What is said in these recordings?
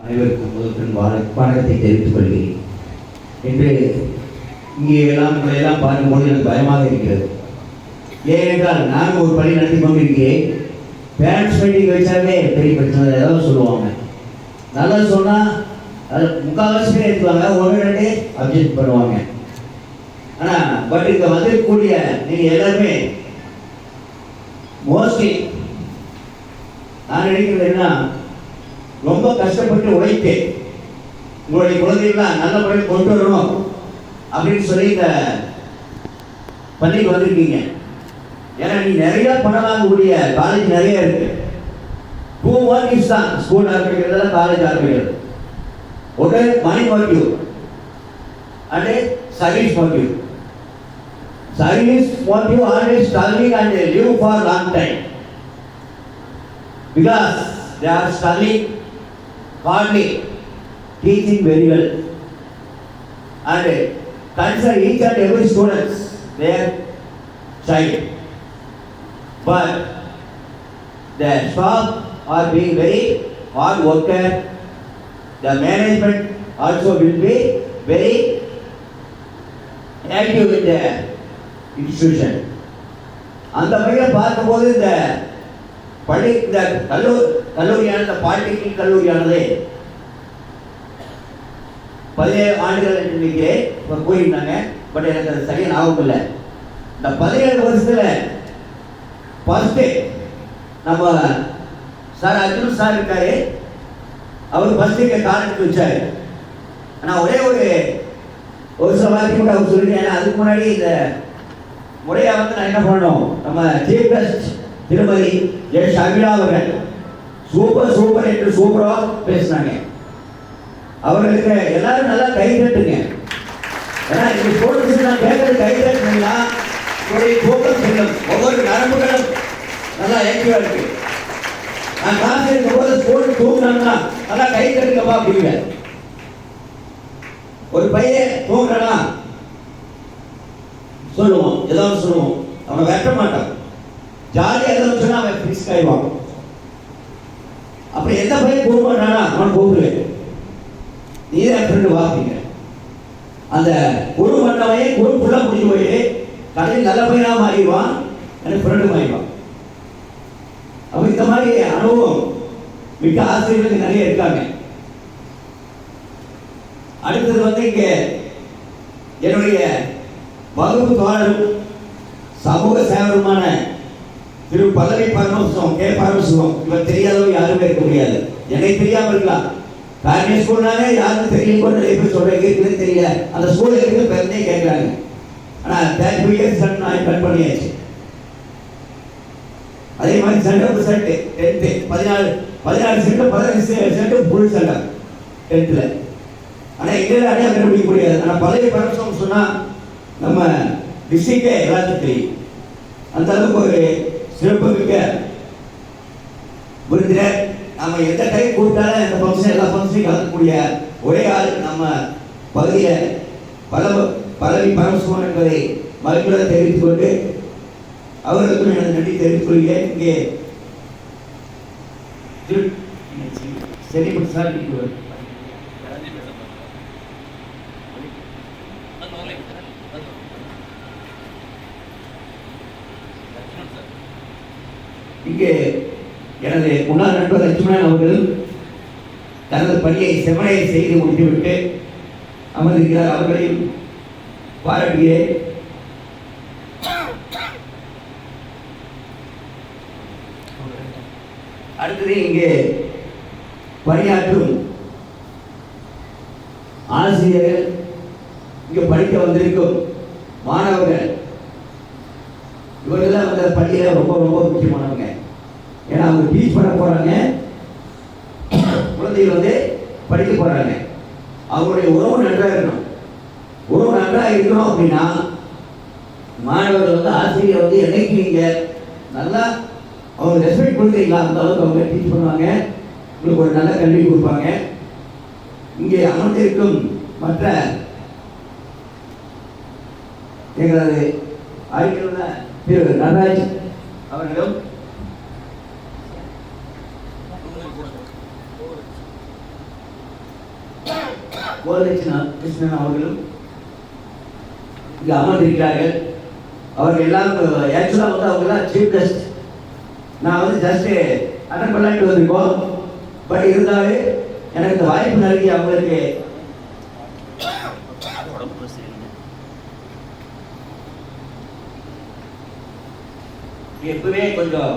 அனைவருக்கும் முதற்கண் வணக்கத்தை தெரிவித்துக் கொள்கிறேன். இன்று இங்கே எல்லாம் பார்க்கும்போது எனக்கு பயமாக இருக்கிறது. ஏனென்றால் நான் ஒரு பணி நடத்தி கொண்டிருக்கிறேன். பேரண்ட்ஸ் மீட்டிங் வச்சாலே பெரிய பிரச்சனை ஏதாவது சொல்லுவாங்க. நல்லா சொன்னால் அது முக்கால்வாசி பேர் எடுத்துவாங்க, ஒன்று ரெண்டு அப்ஜெக்ட் பண்ணுவாங்க. ஆனால் பட் இங்கே வந்திருக்கக்கூடிய நீங்கள் எல்லாருமே மோஸ்ட்லி நான் நினைக்கிறது என்ன, ரொம்ப கஷ்டப்பட்டு உழைத்து உங்களுடைய குழந்தைகள்லாம் நல்ல முறையில் கொண்டு வரணும் அப்படின்னு சொல்லி இந்த பள்ளிக்கு வந்திருக்கீங்க. ஏன்னா நீ நிறைய பணம் வாங்கக்கூடிய காலேஜ் நிறைய இருக்கு. 2 motives தான் ஸ்கூல் ஆரம்பிக்கிறதுல காலேஜ் ஆரம்பிக்கிறது. ஒன்று money motive and service motive. Service motive always studying and live for long time because they are studying hardly, teaching very well, and consider each and every student their child. But the staff are being very hard worker. The management also will be very active in the institution. அந்த வகையில் பார்க்கும்போது இந்த பள்ளி இந்த கல்லூரியானது polytechnic கல்லூரியானது 17 ஆண்டுகள் என்று நினைக்கிறேன் இப்போ போயிருந்தாங்க. பட் எனக்கு அது சரியாக ஞாபகம் இல்லை. இந்த 17 வருஷத்தில் ஃபர்ஸ்ட்டு நம்ம சார் அர்ஜுன் சார் இருக்காரு. அவர் ஃபர்ஸ்ட்டு இங்கே காலேஜ் வச்சார். ஆனால் ஒரு சில வார்த்தை கூட அவர் சொல்லிட்டேன். அதுக்கு முன்னாடி இந்த முறையாக வந்து நான் என்ன பண்ணணும், நம்ம சீஃப் கெஸ்ட் திருமதி எஸ் அகிலா அவர்கள் சூப்பர் என்று சூப்பராக பேசினாங்க. அவர்களுக்கு எல்லாரும் நல்லா கை தட்டுங்க. ஏன்னா இந்த ஸ்டூடெண்ட்ஸ் நான் கேட்கறது கை தட்டுனீங்கன்னா ஃபோக்கஸ் செல்லும், ஒவ்வொரு நரம்புகளும் நல்லா ஆக்டிவாக இருக்கு. நான் காசு இருக்கும்போது ஸ்கூல் தூங்குறாங்கன்னா நல்லா கை தட்டுங்கப்பா அப்படிங்க. ஒரு பையன் தூங்குறானா சொல்லுவோம், ஏதாவது சொல்லுவோம், அவனை வெட்ட மாட்டான். ஜாலியாக எதாவது சொன்னால் அவன் ஃபிக்ஸ் ஆயிடுவான். அப்படி எந்த பையன் கூப்பிடுறானா அவன் கூப்பிடுவேன், நீ தான் ஃப்ரெண்டு வாப்பீங்க. அந்த குழு பண்ணவையே குழு ஃபுல்லாக முடிஞ்சு போய் கடையில் நல்ல பையனாக மாறிடுவான், எனக்கு ஃப்ரெண்டு மாறிடுவான். அப்போ இந்த மாதிரி அனுபவம் மிக்க ஆசிரியர்களுக்கு நிறைய இருக்காங்க. அடுத்தது வந்து இங்கே என்னுடைய வகுப்பு தோழரும் சமூக சேவருமான திரு பல்லவி பரமசிவம், கே பரமசிவம். இவர் தெரியாதவங்க யாருமே இருக்க முடியாது. என்னை தெரியாமல் இருக்கலாம். கார்னிய ஸ்கூல்னாலே யாருக்கும் தெரியல கூட நிறைய பேர் சொல்றாங்க, இருக்குன்னு தெரியல. அந்த ஸ்கூலில் இருக்கிற பேருந்தே கேட்குறாங்க. ஆனால் 32 இயர்ஸ் நான் கட் பண்ணியாச்சு. அதே மாதிரி centre set 10th 14 cent 15 cent full centre 10th. ஆனால் இதில் அடையா கண்டுபிடிக்க முடியாது. ஆனால் பல்லவி பரமசிவம் சொன்னால் நம்ம டிஸ்ட்ரிக்டே எல்லாத்துக்கும் தெரியும். அந்த அளவுக்கு ஒரு சிறப்பு மிக்க விருந்தினர். நம்ம எந்த டைம் கூப்பிட்டாலும் இந்த ஃபங்க்ஷன் எல்லா ஃபங்க்ஷனையும் கலக்கக்கூடிய ஒரே ஆள் நம்ம பகுதியில் பல்லவி பரமசிவம் என்பதை மகிழ்ச்சியுடன் தெரிவித்துக் கொண்டு அவர்களுக்கும் எனது நன்றி தெரிவித்துக் கொள்கிறேன். இங்கே செல்லிப்பட்டு சார் இங்கே எனது முன்னாள் நண்பர் லட்சுமணன் அவர்கள் தனது பணியை செவனையை செய்து முடித்துவிட்டு அமர்ந்திருக்கிறார். அவர்களையும் பாராட்டுகிறேன். அடுத்தது இங்கே பணியாற்றும் ஆசிரியர்கள், இங்கே படிக்க வந்திருக்கும் மாணவர்கள், இவர்கள்லாம் அந்த பள்ளியில் ரொம்ப ரொம்ப முக்கியமானவங்க. ஏன்னா அவங்க டீச் பண்ண போகிறாங்க, குழந்தைகள் வந்து படிக்க போகிறாங்க. அவங்களுடைய உறவு நன்றாக இருக்கணும். உறவு நன்றாக இருக்கணும் அப்படின்னா மாணவர்கள் வந்து ஆசிரியர் வந்து என்னைக்கு நீங்கள் நல்லா அவங்க ரெஸ்பெக்ட் கொடுக்குறீங்களா அந்த அளவுக்கு அவங்க டீச் பண்ணுவாங்க, உங்களுக்கு ஒரு நல்ல கல்வி கொடுப்பாங்க. இங்கே அமர்ந்திருக்கும் மற்ற எங்களது ஆய்வுள்ள திரு நடராஜ் அவர்களும் கிருஷ்ணன் அவர்களும் இங்கே அமர்ந்திருக்கிறார்கள். அவர்கள் எல்லாம் ஆக்சுவலாக வந்து அவங்கெல்லாம் சீஃப் கெஸ்ட். நான் வந்து ஜஸ்ட்டு அட்டன் பண்ணலான்ட்டு வந்திருக்கோம். பட் இருந்தாலும் எனக்கு இந்த வாய்ப்பு நல்கி அவங்களுக்கு எப்பவுமே கொஞ்சம்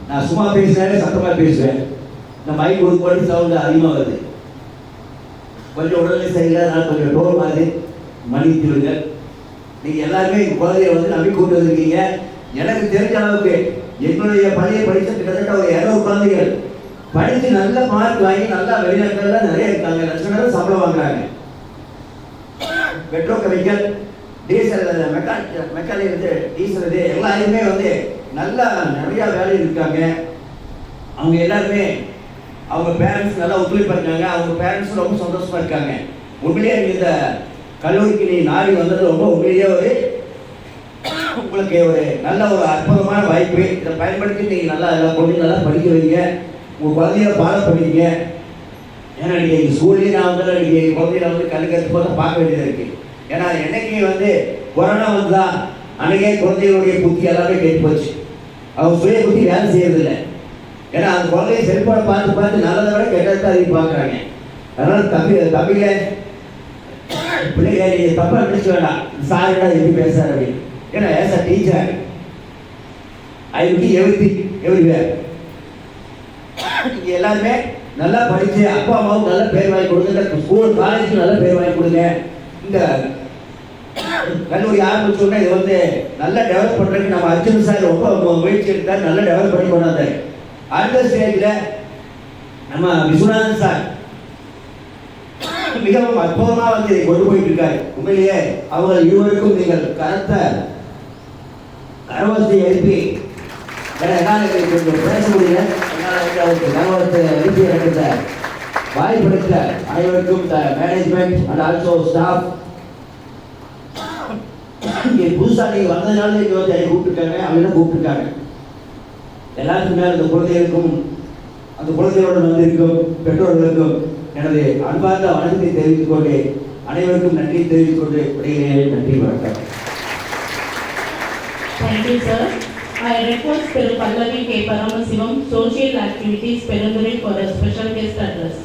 நான் சும்மா பேசினாலே சத்தமாக பேசுவேன். இந்த மைக் கொடுத்து சவுண்டு அதிகமாக வருது. கொஞ்சம் உடல்நிலை சரியில்லாதனால கொஞ்சம் டோல் மாதிரி மன்னித்துவிடுங்க. நீங்கள் எல்லாருமே குழந்தைய வந்து நம்பி கூட்டு வந்திருக்கீங்க. எனக்கு தெரிஞ்ச அளவுக்கு என்னுடைய பள்ளியை படித்த கிட்டத்தட்ட ஒரு 200 குழந்தைகள் படித்து நல்ல மார்க் வாங்கி நல்லா வெளிநாட்டில் நிறைய இருக்காங்க. லட்சம் சம்பளம் வாங்குறாங்க. பெட்ரோ கெமிக்கல், டீசல், மெக்கானிக் இது டீசல் இது எல்லாருமே வந்து நல்லா நிறையா வேலையில் இருக்காங்க. அவங்க எல்லாருமே அவங்க பேரண்ட்ஸ் நல்லா ஒத்துழைப்பாக இருக்காங்க. அவங்க பேரண்ட்ஸும் ரொம்ப சந்தோஷமாக இருக்காங்க. உண்மையிலேயே இந்த கல்லூரிக்கு நீ நாடி வந்தது ரொம்ப உண்மையிலேயே உங்களுக்கு ஒரு நல்ல ஒரு அற்புதமான வாய்ப்பு. இதை பயன்படுத்தி நீங்கள் நல்லா எல்லாம் கொண்டு நல்லா படிக்க வைங்க. உங்கள் குழந்தைய பாடம் படிங்க. ஏன்னா நீங்கள் எங்கள் ஸ்கூல்லேயே நான் வந்து நீங்கள் குழந்தையில வந்து கல்லுக்கத்து போது பார்க்க வேண்டியதாக இருக்குது. ஏன்னா என்னைக்கு வந்து கொரோனா வந்து தான் அன்றைக்கே குழந்தைகளுடைய புத்தி எல்லாமே கெட்டு போச்சு. அவங்க சுய புத்தி வேலை செய்யறதில்லை. ஏன்னா அந்த குழந்தைய செல்போனை பார்த்து நல்லதை விட கெட்டதை அதிகம் பார்க்குறாங்க. அதனால் தம்பிங்க பிள்ளைங்க நீங்கள் தப்பாக நினைச்சு வேண்டாம். சாரிடா எப்படி பேசுறாரு அப்படின்னு. ஏன்னா as a teacher I will everywhere. நீங்கள் எல்லாருமே நல்லா படித்து அப்பா அம்மாவுக்கு நல்ல பேர் வாங்கி கொடுங்க. இந்த ஸ்கூல் காலேஜுக்கு நல்ல பேர் வாங்கி கொடுங்க. இந்த கல்லூரி ஆரம்பிச்சோன்னா இது வந்து நல்லா டெவலப் பண்ணுறதுக்கு நம்ம அர்ஜுன் சார் ரொம்ப முயற்சி எடுத்தார். நல்லா டெவலப் பண்ணி கொண்டாந்தார். அடுத்த ஸ்டேஜில் நம்ம விஸ்வநாதன் சார் மிகவும் அற்புதமாக வந்து இதை கொண்டு போயிட்டு இருக்காரு. உண்மையிலேயே அவங்க இருவருக்கும் நீங்கள் கரவசத்தை எழுப்பி என்னால் கொஞ்சம் பேச முடியல. என்னால் வந்து அவருக்கு கரவசத்தை எழுப்பி எனக்கு வாய்ப்படுத்த அனைவருக்கும் மேனேஜ்மெண்ட் அண்ட் ஆல்சோ ஸ்டாஃப் இங்கே புதுசாக நீங்கள் வந்ததுனால இங்கே வந்து என்னை கூப்பிட்டுருக்காங்க. அவங்களும் கூப்பிட்டுருக்காங்க. எல்லாருக்கும் மேலே இந்த குழந்தைகளுக்கும் அந்த குழந்தைகளோடு வந்திருக்கும் பெற்றோர்களுக்கும் எனது அன்பார்ந்த வணக்கத்தை தெரிவித்துக் கொண்டு அனைவருக்கும் நன்றி தெரிவித்துக் கொண்டு விடைகிறேன். நன்றி, வணக்கம். Thank you, sir. I request Peru Pallavi K. Paramasivam, Social Activities, Perundurai, for a special guest address.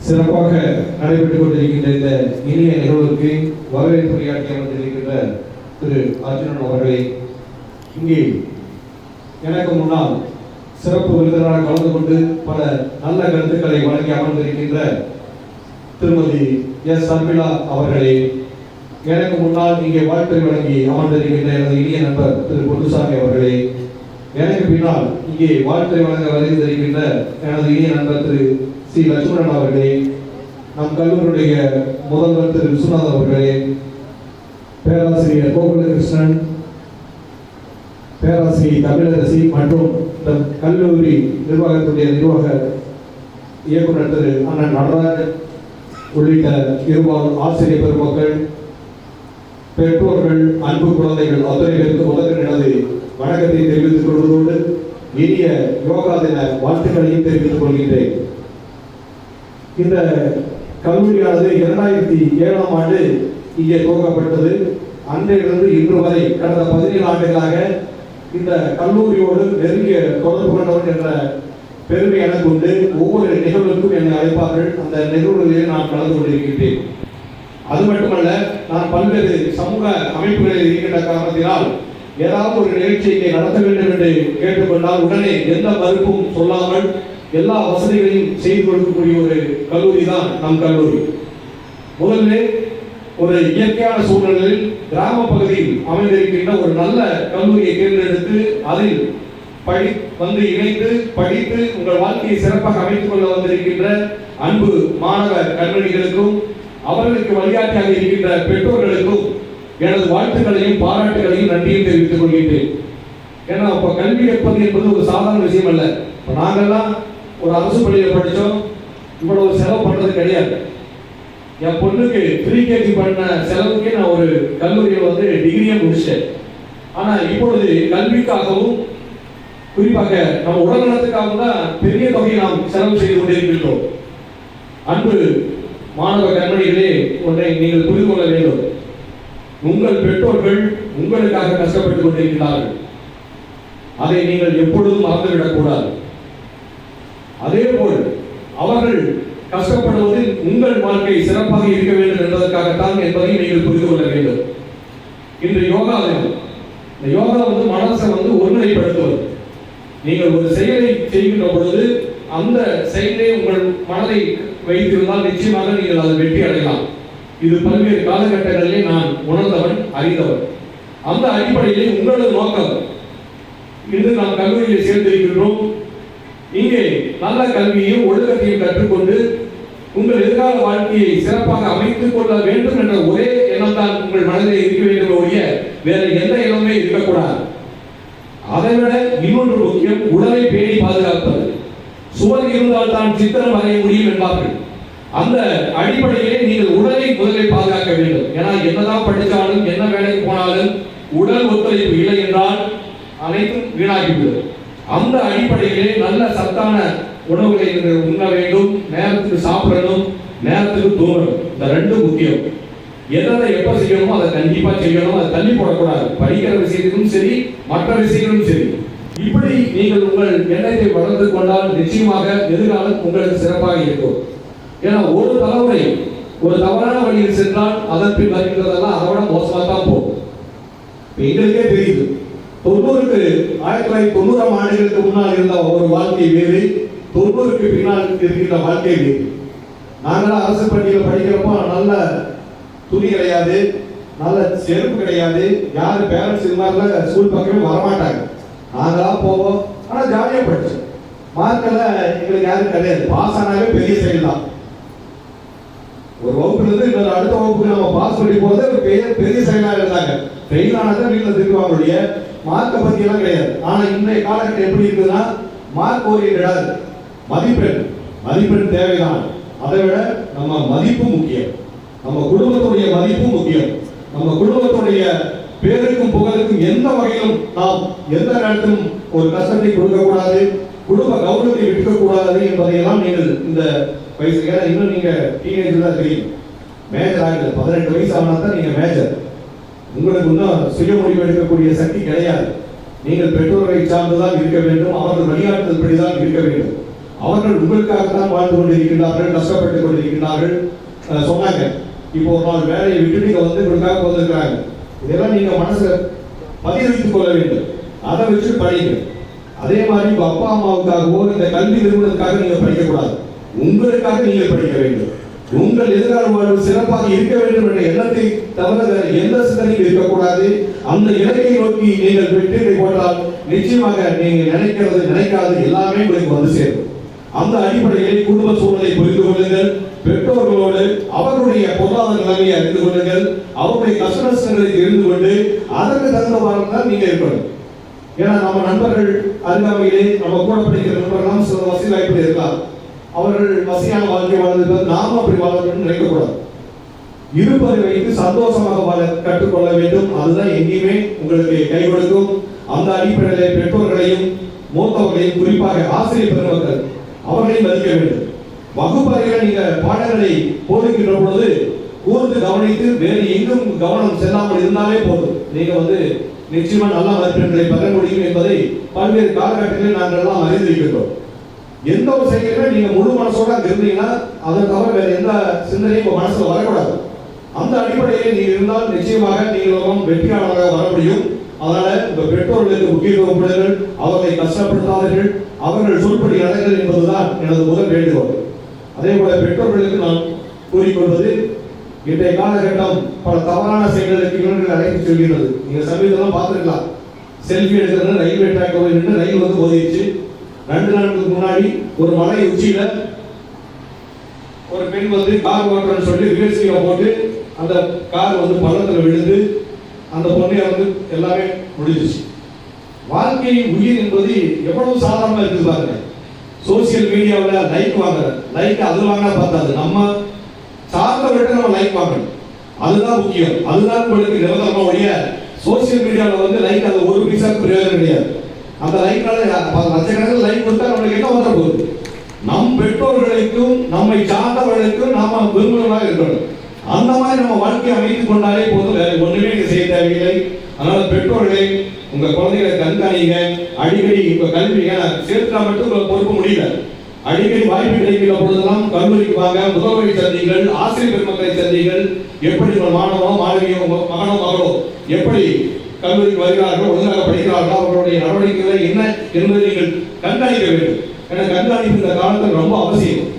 சிறப்பாக நடைபெற்றுக் கொண்டிருக்கின்ற இந்த இனிய நிகழ்வுக்கு வரவேற்புரையாற்றி அமர்ந்திருக்கின்ற திரு அர்ஜுனன் அவர்களை, இங்கே எனக்கு முன்னால் சிறப்பு விருந்தினராக கலந்து கொண்டு பல நல்ல கருத்துக்களை வழங்கி அமர்ந்திருக்கின்ற திருமதி எஸ் சர்மிளா அவர்களே, எனக்கு முன்னால் இங்கே வாழ்த்துறை வழங்கி அமர்ந்திருக்கின்ற எனது இனிய நண்பர் திரு பொன்னுசாமி அவர்களே, எனக்கு பின்னால் இங்கே வாழ்த்துறை வழங்க வருகின்றிருக்கின்ற எனது இனிய நண்பர் திரு சி லட்சுமணன் அவர்களே, நம் கல்லூரியுடைய முதல்வர் திரு விஸ்வநாதன் அவர்களே, பேராசிரியர் கோகுலகிருஷ்ணன், பேராசிரியர் தமிழரசி மற்றும் இந்த கல்லூரி நிர்வாகத்துடைய நிர்வாக இயக்குனர் திரு அண்ணன் நடராஜன் உள்ளிட்ட இருபால் ஆசிரியர் பெருமக்கள், பெற்றோர்கள், அன்பு குழந்தைகள் அத்தனை பேருக்கு முதலில் எனது வணக்கத்தை தெரிவித்துக் கொள்வதோடு இனிய யோகா தின வாழ்த்துக்களையும் தெரிவித்துக் கொள்கின்றேன். இந்த கல்லூரியானது 2007ஆம் ஆண்டு இங்கே துவங்கப்பட்டது. அன்றையிலிருந்து இன்று வரை கடந்த 17 ஆண்டுகளாக இந்த கல்லூரியோடு நெருங்கிய தொடர்பு கொண்டவன் என்ற பெருமை எனக்கு உண்டு. ஒவ்வொரு நிகழ்வுக்கும் என்னை அழைப்பார்கள். அந்த நிகழ்வுகளில் நான் கலந்து கொண்டிருக்கின்றேன். அது மட்டுமல்ல, நான் பல்வேறு சமூக அமைப்புகளில் இருக்கின்ற காரணத்தினால் ஏதாவது ஒரு நிகழ்ச்சியை நடத்த வேண்டும் என்று கேட்டுக்கொண்டால் உடனே எந்த மறுப்பும் சொல்லாமல் எல்லா வசதிகளையும் செய்து கொடுக்கக்கூடிய ஒரு கல்லூரி தான் நம் கல்லூரி. முதலில் ஒரு இயற்கையான சூழ்நிலையில் கிராம பகுதியில் அமைந்திருக்கின்ற ஒரு நல்ல கல்லூரியை தேர்ந்தெடுத்து அதில் இணைந்து படித்து உங்கள் வாழ்க்கையை சிறப்பாக அமைத்துக் கொள்ள வந்திருக்கின்ற அன்பு மாணவ கண்மணிகளுக்கும் அவர்களுக்கு வழிகாட்டியாக இருக்கின்ற பெற்றோர்களுக்கும் எனது வாழ்த்துக்களையும் பாராட்டுகளையும் நன்றியும் தெரிவித்துக் கொள்கின்றேன். ஏன்னா இப்போ கல்வி கற்பது என்பது ஒரு சாதாரண விஷயம் அல்ல. இப்போ நாங்கள்லாம் ஒரு அரசு பள்ளியில் படித்தோம், இவ்வளவு செலவு பண்ணுறது கிடையாது. என் பொண்ணுக்கு ப்ரீகேஜி பண்ண செலவுக்கே நான் ஒரு கல்லூரியில் டிகிரியை முடிச்சிட்டேன். ஆனால் இப்பொழுது கல்விக்காகவும் குறிப்பாக நம்ம உடல்நலத்துக்காக தான் பெரிய தொகையை நாம் செலவு செய்து கொண்டிருக்கின்றோம். அன்பு மாணவ கண்மணிகளே, ஒன்றை நீங்கள் புரிந்து கொள்ள வேண்டும். உங்கள் பெற்றோர்கள் உங்களுக்காக கஷ்டப்பட்டுக் கொண்டிருக்கிறார்கள். அதை நீங்கள் எப்பொழுதும் மறந்துவிடக் கூடாது. அதேபோல் அவர்கள் கஷ்டப்படுவது உங்கள் வாழ்க்கை சிறப்பாக இருக்க வேண்டும் என்பதற்காகத்தான் என்பதை நீங்கள் புரிந்து கொள்ள வேண்டும். இன்று யோகா தினம். இந்த யோகா மனசை ஒருநிலைப்படுத்துவது. நீங்கள் ஒரு செயலை செய்கின்ற பொழுது அந்த செயலை உங்கள் மனதை வைத்திருந்தால் நிச்சயமாக நீங்கள் அதை வெற்றி அடையலாம். இது பல்வேறு காலகட்டங்களிலே நான் உணர்ந்தவன், அறிந்தவன். அந்த அடிப்படையிலே உங்களது நோக்கம், இன்று நாம் கல்லூரியில் சேர்ந்திருக்கின்றோம். இங்கே நல்ல கல்வியையும் ஒழுக்கத்தையும் கற்றுக்கொண்டு உங்கள் எதிர்கால வாழ்க்கையை சிறப்பாக அமைத்துக் கொள்ள வேண்டும் என்ற ஒரே எண்ணம் தான் உங்கள் மனதில் இருக்க வேண்டும் ஒழிய வேற எந்த எண்ணமே இருக்கக்கூடாது. அதைவிட இன்னொன்று முக்கியம், உடலை பேணி பாதுகாப்பது. சுவர் இருந்தால் தான் சித்திரம் வரைய முடியும் என்பார்கள். அந்த அடிப்படையிலே நீங்கள் உடலை முதலில் பாதுகாக்க வேண்டும். ஏன்னா என்னதான் படித்தாலும் என்ன வேலைக்கு போனாலும் உடல் ஒத்துழைப்பு இல்லை என்றால் அனைத்தும் வீணாகிவிடும். அந்த அடிப்படையிலே நல்ல சத்தான உணவுகளை நீங்கள் உண்ண வேண்டும், நேரத்துக்கு சாப்பிடணும், நேரத்துக்கு தூங்கணும். இந்த ரெண்டு முக்கியம். எதை எப்ப செய்யணுமோ அதை கண்டிப்பா செய்யணும். அதை தள்ளி போடக்கூடாது. படிக்கிற விஷயத்திலும் சரி, மற்ற விஷயங்களும் சரி. இப்படி நீங்கள் உங்கள் எண்ணத்தை வளர்த்து கொண்டால் நிச்சயமாக எதிர்காலம் உங்களுக்கு சிறப்பாக இருக்கும். ஏன்னா ஒரு தலைமுறை ஒரு தவறான வழியில் சென்றால் அதன் பின் வருகிறதெல்லாம் அதை விட மோசமாக தான் போகும். எங்களுக்கே தெரியுது, 1990 ஆண்டுகளுக்கு முன்னால் இருந்த ஒரு வாழ்க்கை வேறு, 90க்கு பின்னால் இருக்கின்ற வாழ்க்கை வேறு. நாங்களாம் அரசு பள்ளியில் படிக்கிறப்போ நல்ல துணி கிடையாது, நல்ல செருப்பு கிடையாது, யாரு பேரண்ட்ஸ் இருந்தாலும் ஸ்கூல் பக்கமே வரமாட்டாங்க. நாங்களாம் போவோம், ஆனால் ஜாலியாக படிச்சோம். மார்க்கெல்லாம் எங்களுக்கு யாரும் கிடையாது. பாஸ் ஆனாவே பெரிய செயல் தான். ஒரு வகுப்புல இருந்து இன்னொரு அடுத்த வகுப்புக்கு நம்ம பாஸ் பண்ணி போறது ஒரு பெரிய செயலாக இருந்தாங்க. ஃபெயில் ஆனதான் வீட்டில் திருவாங்களுடைய மார்க்கை பத்தி எல்லாம் கிடையாது. ஆனா இன்றைய காலகட்டம் எப்படி இருக்குதுன்னா, மார்க் ஓரியன்டா மதிப்பெண் தேவைதான். அதை விட நம்ம மதிப்பு முக்கியம், நம்ம குடும்பத்துடைய மதிப்பு முக்கியம். நம்ம குடும்பத்துடைய பேருக்கும் புகழுக்கும் எந்த வகையிலும் நாம் எந்த நேரத்திலும் ஒரு கஷ்டத்தை கொடுக்க கூடாது, குடும்ப கௌரவத்தை விற்க கூடாது என்பதையெல்லாம் நீங்கள் இந்த வயசு, ஏன்னா இன்னும் நீங்க டீனேஜ் தான் தெரியும், மேஜர் ஆகுது. 18 வயசு ஆனா தான் நீங்க மேஜர். உங்களுக்கு இன்னும் சுய முடிவு எடுக்கக்கூடிய சக்தி கிடையாது. நீங்கள் பெற்றோரை சார்ந்துதான் இருக்க வேண்டும், அவர்கள் வழிகாட்டுதல்படிதான் இருக்க வேண்டும். அவர்கள் உங்களுக்காகத்தான் வாழ்ந்து கொண்டிருக்கிறார்கள், கஷ்டப்பட்டுக் கொண்டிருக்கிறார்கள். சொன்னாங்க, இப்போ ஒரு நாள் வேலையை விட்டு நீங்க உங்களுக்காக வந்திருக்கிறாங்க. இதெல்லாம் நீங்க மனசுல பதிய வைத்துக் கொள்ள வேண்டும். அதை வச்சு படிங்க. அதே மாதிரி உங்க அப்பா அம்மாவுக்காகவோ இந்த கல்வி நிறுவனத்துக்காக நீங்க படிக்கக்கூடாது, உங்களுக்காக நீங்கள் படிக்க வேண்டும். உங்கள் எதிர்கால வாழ்வு சிறப்பாக இருக்க வேண்டும் என்ற எண்ணத்தை தவிர வேற எந்த சிந்தனையும் இருக்கக்கூடாது. அந்த இலக்கை நோக்கி நீங்கள் வெற்றி போட்டால் நிச்சயமாக நீங்க நினைக்காது எல்லாமே உங்களுக்கு வந்து சேரும். அந்த அடிப்படையில் குடும்ப சூழலை புரிந்து கொள்ளுங்கள். பெற்றோர்களோடு அவர்களுடைய பொருளாதார நிலைமையை அறிந்து கொள்ளுங்கள். அவருடைய கஷ்ட நஷ்டங்களை தெரிந்து கொண்டு அதற்கு தகுந்தவாறு தான் நீங்க இருக்கணும். ஏன்னா நம்ம நண்பர்கள் அருகாமையிலே நம்ம கூட படிக்கிற நண்பர்கள் சில வசதி வாய்ப்புகள் இருக்கலாம். அவர்கள் வசதியான வாழ்க்கை வாழ்ந்திருப்பது நாமும் அப்படி வாழ வேண்டும் நினைக்கக்கூடாது. இருப்பதை வைத்து சந்தோஷமாக வாழ கற்றுக்கொள்ள வேண்டும். அதுதான் எங்கேயுமே உங்களுக்கு கை கொடுக்கும். அந்த அடிப்படையிலே பெற்றோர்களையும் மூத்தவர்களையும் குறிப்பாக ஆசிரியர் பெருமக்கள் அவர்களையும் மதிக்க வேண்டும். வகுப்பறையில நீங்க பாடங்களை போடுகின்ற பொழுது கூர்ந்து கவனித்து வேறு எங்கும் கவனம் செல்லாமல் இருந்தாலே போதும். நீங்க நிச்சயமா நல்ல மதிப்பெண்களை பெற முடியும் என்பதை பல்வேறு காலகட்டங்களில் நாங்கள் எல்லாம் அறிந்திருக்கின்றோம். எந்த ஒரு செயலுமே நீங்க முழு மனசோட இருந்தீங்கன்னா அதை தவிர வேற எந்த சிந்தனையும் உங்க மனசுல வரக்கூடாது. அந்த அடிப்படையில் நீங்க இருந்தால் நிச்சயமாக நீங்களும் வெற்றியாளராக வர முடியும். அதனால உங்க பெற்றோர்களுக்கு முக்கியத்துவம் கொடுங்கள், அவர்களை கஷ்டப்படுத்தாதீர்கள், அவர்கள் சொல்படி நடங்கள் என்பதுதான் எனது முதல் வேண்டுகோள். அதே போல பெற்றோர்களுக்கு நான் கூறிக்கொள்வது, இன்றைய காலகட்டம் பல தவறான செயல்களுக்கு இளைஞர்கள் அழைத்து செல்கிறது. நீங்க சமீபத்தில் பார்த்துருக்கலாம், செல்ஃபி எடுக்கிறது ரயில்வே ட்ராக் நின்று ரயில் போதிச்சு. 2 நாட்களுக்கு முன்னாடி ஒரு மலை உச்சியில ஒரு பெண் கார் ஓட்டுறன்னு சொல்லி ரிவர்ஸிங்க போட்டு அந்த கார் பள்ளத்துல விழுந்து அந்த பொண்ணை எல்லாமே முடிஞ்சிச்சு. வாழ்க்கை உயிர் என்பது எவ்வளவு சாதாரணமா இருக்குது பாருங்க. சோசியல் மீடியாவில் லைக் வாங்குற லைக் அது வாங்கினா பார்த்தாது, நம்ம சார்ந்தவர்கிட்ட நம்ம லைக் வாங்கணும். அதுதான் முக்கியம். அதுதான் உங்களுக்கு நிரந்தரமா ஒழிய சோசியல் மீடியாவில் லைக் அது ஒரு பைசாக்கு பிரயோஜனம் கிடையாது. அந்த லைஃப்னால லட்சக்கணக்கில் லைஃப் கொடுத்தா நம்மளுக்கு என்ன வர போகுது? நம் பெற்றோர்களுக்கும் நம்மை சார்ந்தவர்களுக்கும் நாம விரும்புகிறவர்களாக இருக்கணும். அந்த மாதிரி நம்ம வாழ்க்கையை அமைத்துக் கொண்டாலே போதும், வேற ஒண்ணுமே நீங்க செய்ய தேவையில்லை. அதனால பெற்றோர்களே உங்க குழந்தைகளை கண்காணிங்க. அடிக்கடி இப்ப கல்வி சேர்த்தா மட்டும் உங்க பொறுப்பு முடியல. அடிக்கடி வாய்ப்பு கிடைக்கிற பொழுதெல்லாம் கல்லூரிக்கு வாங்க, முதல்வரை சந்திங்கள், ஆசிரியர் பெருமக்களை சந்திங்கள். எப்படி உங்கள் மாணவனோ மாணவியோ மகனோ மகளோ எப்படி கல்லூரிக்கு வருகிறார்கள், ஒழுங்காக படிக்கிறார்களோ அவர்களுடைய நடவடிக்கைகளை என்ன என்பதை நீங்கள் கண்காணிக்க வேண்டும். ஏன்னா கண்காணிப்பு இந்த காலத்தில் ரொம்ப அவசியம்.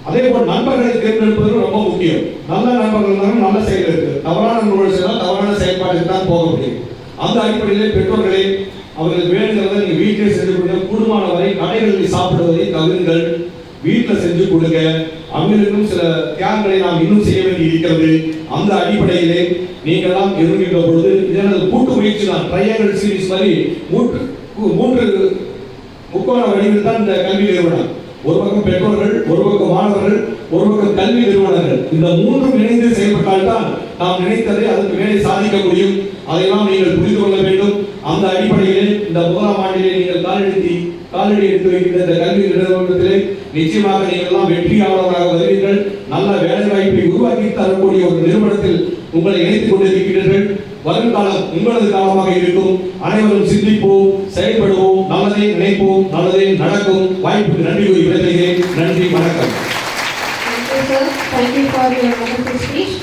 அதே போல் நண்பர்களை தேர்ந்தெடுப்பது ரொம்ப முக்கியம். நல்ல நண்பர்கள் இருந்தாலும் நல்ல செயல் இருக்கு, தவறான நண்பர்கள் செய்தால் தவறான செயல்பாட்டுக்கு தான் போக முடியும். அந்த அடிப்படையிலே பெற்றோர்களே அவர்களுக்கு வேணுங்கிறத நீங்க வீட்டிலே செஞ்சு கொடுங்க. கூடுமான வரை கடைகளில் சாப்பிடுவதை தவிருங்கள், வீட்டில் செஞ்சு கொடுங்க. அவங்களுக்கும் சில தியாகங்களை நாம் இன்னும் செய்ய வேண்டி இருக்கிறது. அந்த அடிப்படையிலே நீங்கள் எல்லாம் இருக்கின்ற பொழுது இதனது கூட்டு முயற்சி தான். ட்ரையாங்கிள் சீரிஸ் மாதிரி மூன்று முக்கோண வடிவில் தான் இந்த கல்வி நிறுவனம். ஒரு பக்கம் பெற்றோர்கள், ஒரு பக்கம் மாணவர்கள், ஒரு பக்கம் கல்வி நிறுவனங்கள். இந்த மூன்றும் இணைந்து செயல்பட்டால்தான் நாம் நினைத்ததை அதற்கு மேலே சாதிக்க முடியும். அதையெல்லாம் நீங்கள் புரிந்து கொள்ள வேண்டும். அந்த அடிப்படையிலே இந்த முதலாம் ஆண்டிலே நீங்கள் காலடி எடுத்து வைக்கின்ற இந்த கல்வி நிறுவனத்திலே நிச்சயமாக நீங்கள் எல்லாம் வெற்றியாளர்களாக வருவீர்கள். நல்ல வேலை வாய்ப்பை உருவாக்கி தரக்கூடிய ஒரு நிறுவனத்தில் உங்களை இணைத்துக் கொண்டிருக்கிறீர்கள். வருங்காலம் உங்களது காலமாக இருக்கும். அனைவரும் சிந்திப்போம், செயல்படுவோம், நல்லதை நினைப்போம், நல்லதே நடக்கும். வாய்ப்புக்கு நன்றி கூறி விடைபெறுகிறேன். நன்றி, வணக்கம். Thank you, sir. Thank you for your wonderful speech.